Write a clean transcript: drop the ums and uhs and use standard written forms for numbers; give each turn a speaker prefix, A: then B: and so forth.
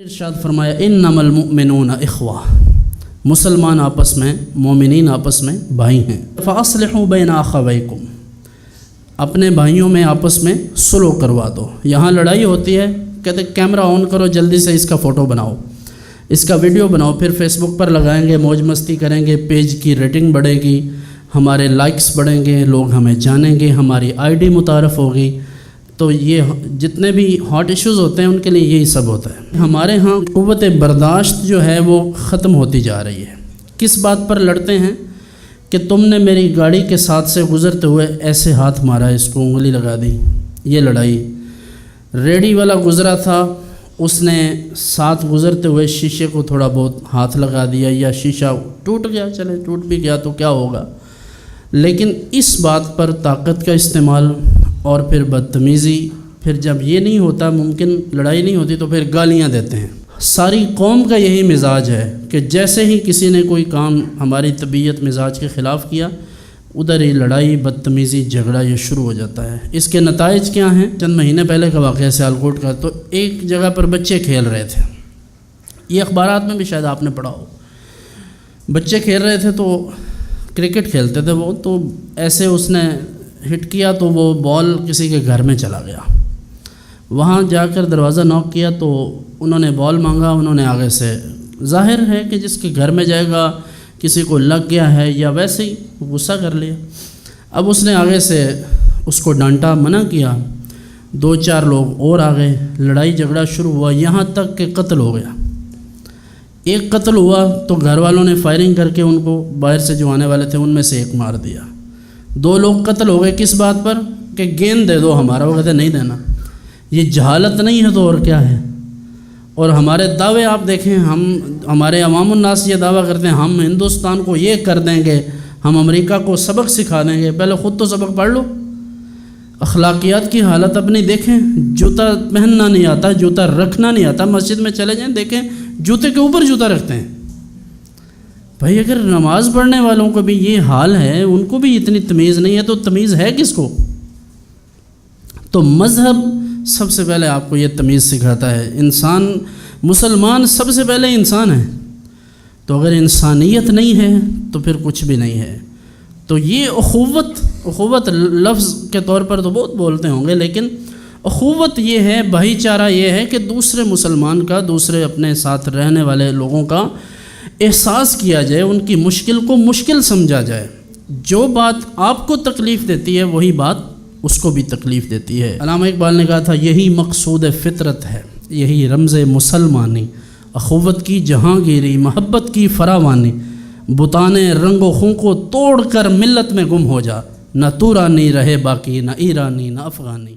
A: ارشاد فرمایا انما المؤمنون اخوہ، مسلمان آپس میں، مومنین آپس میں بھائی ہیں۔ فاصلحوا بین اخویکم، اپنے بھائیوں میں آپس میں صلح کروا دو۔ یہاں لڑائی ہوتی ہے، کہتے کیمرہ آن کرو، جلدی سے اس کا فوٹو بناؤ، اس کا ویڈیو بناؤ، پھر فیس بک پر لگائیں گے، موج مستی کریں گے، پیج کی ریٹنگ بڑھے گی، ہمارے لائکس بڑھیں گے، لوگ ہمیں جانیں گے، ہماری آئی ڈی متعارف ہوگی۔ تو یہ جتنے بھی ہاٹ ایشوز ہوتے ہیں ان کے لیے یہی سب ہوتا ہے۔ ہمارے ہاں قوت برداشت جو ہے وہ ختم ہوتی جا رہی ہے۔ کس بات پر لڑتے ہیں کہ تم نے میری گاڑی کے ساتھ سے گزرتے ہوئے ایسے ہاتھ مارا، اس کو انگلی لگا دی، یہ لڑائی۔ ریڑھی والا گزرا تھا، اس نے ساتھ گزرتے ہوئے شیشے کو تھوڑا بہت ہاتھ لگا دیا، یا شیشہ ٹوٹ گیا، چلے ٹوٹ بھی گیا تو کیا ہوگا۔ لیکن اس بات پر طاقت کا استعمال اور پھر بدتمیزی، پھر جب یہ نہیں ہوتا، ممکن لڑائی نہیں ہوتی، تو پھر گالیاں دیتے ہیں۔ ساری قوم کا یہی مزاج ہے کہ جیسے ہی کسی نے کوئی کام ہماری طبیعت مزاج کے خلاف کیا، ادھر ہی لڑائی، بدتمیزی، جھگڑا یہ شروع ہو جاتا ہے۔ اس کے نتائج کیا ہیں؟ چند مہینے پہلے کا واقعہ سیالکوٹ کا، تو ایک جگہ پر بچے کھیل رہے تھے، یہ اخبارات میں بھی شاید آپ نے پڑھا ہو۔ بچے کھیل رہے تھے تو کرکٹ کھیلتے تھے وہ، تو ایسے اس نے ہٹ کیا تو وہ بال کسی کے گھر میں چلا گیا۔ وہاں جا کر دروازہ نوک کیا تو انہوں نے بال مانگا، انہوں نے آگے سے، ظاہر ہے کہ جس کے گھر میں جائے گا کسی کو لگ گیا ہے یا ویسے ہی غصہ کر لیا۔ اب اس نے آگے سے اس کو ڈانٹا، منع کیا، 2-4 لوگ اور آ گئے، لڑائی جھگڑا شروع ہوا، یہاں تک کہ قتل ہو گیا۔ ایک قتل ہوا تو گھر والوں نے فائرنگ کر کے ان کو، باہر سے جو آنے والے تھے ان میں سے ایک مار دیا۔ 2 لوگ قتل ہو گئے، کس بات پر؟ کہ گیند دے دو ہمارا، وہ کہتے نہیں دینا۔ یہ جہالت نہیں ہے تو اور کیا ہے؟ اور ہمارے دعوے آپ دیکھیں، ہمارے عوام الناس یہ دعویٰ کرتے ہیں ہم ہندوستان کو یہ کر دیں گے، ہم امریکہ کو سبق سکھا دیں گے۔ پہلے خود تو سبق پڑھ لو، اخلاقیات کی حالت اپنی دیکھیں۔ جوتا پہننا نہیں آتا، جوتا رکھنا نہیں آتا، مسجد میں چلے جائیں دیکھیں جوتے کے اوپر جوتا رکھتے ہیں۔ بھائی اگر نماز پڑھنے والوں کو بھی یہ حال ہے، ان کو بھی اتنی تمیز نہیں ہے، تو تمیز ہے کس کو؟ تو مذہب سب سے پہلے آپ کو یہ تمیز سکھاتا ہے۔ انسان، مسلمان سب سے پہلے انسان ہے، تو اگر انسانیت نہیں ہے تو پھر کچھ بھی نہیں ہے۔ تو یہ اخوت لفظ کے طور پر تو بہت بولتے ہوں گے، لیکن اخوت یہ ہے، بھائی چارہ یہ ہے کہ دوسرے مسلمان کا، دوسرے اپنے ساتھ رہنے والے لوگوں کا احساس کیا جائے، ان کی مشکل کو مشکل سمجھا جائے۔ جو بات آپ کو تکلیف دیتی ہے وہی بات اس کو بھی تکلیف دیتی ہے۔ علامہ اقبال نے کہا تھا یہی مقصود فطرت ہے، یہی رمز مسلمانی، اخوت کی جہانگیری، محبت کی فراوانی، بتانے رنگ و خوں کو توڑ کر ملت میں گم ہو جا، نہ تو رانی رہے باقی، نہ ایرانی نہ افغانی۔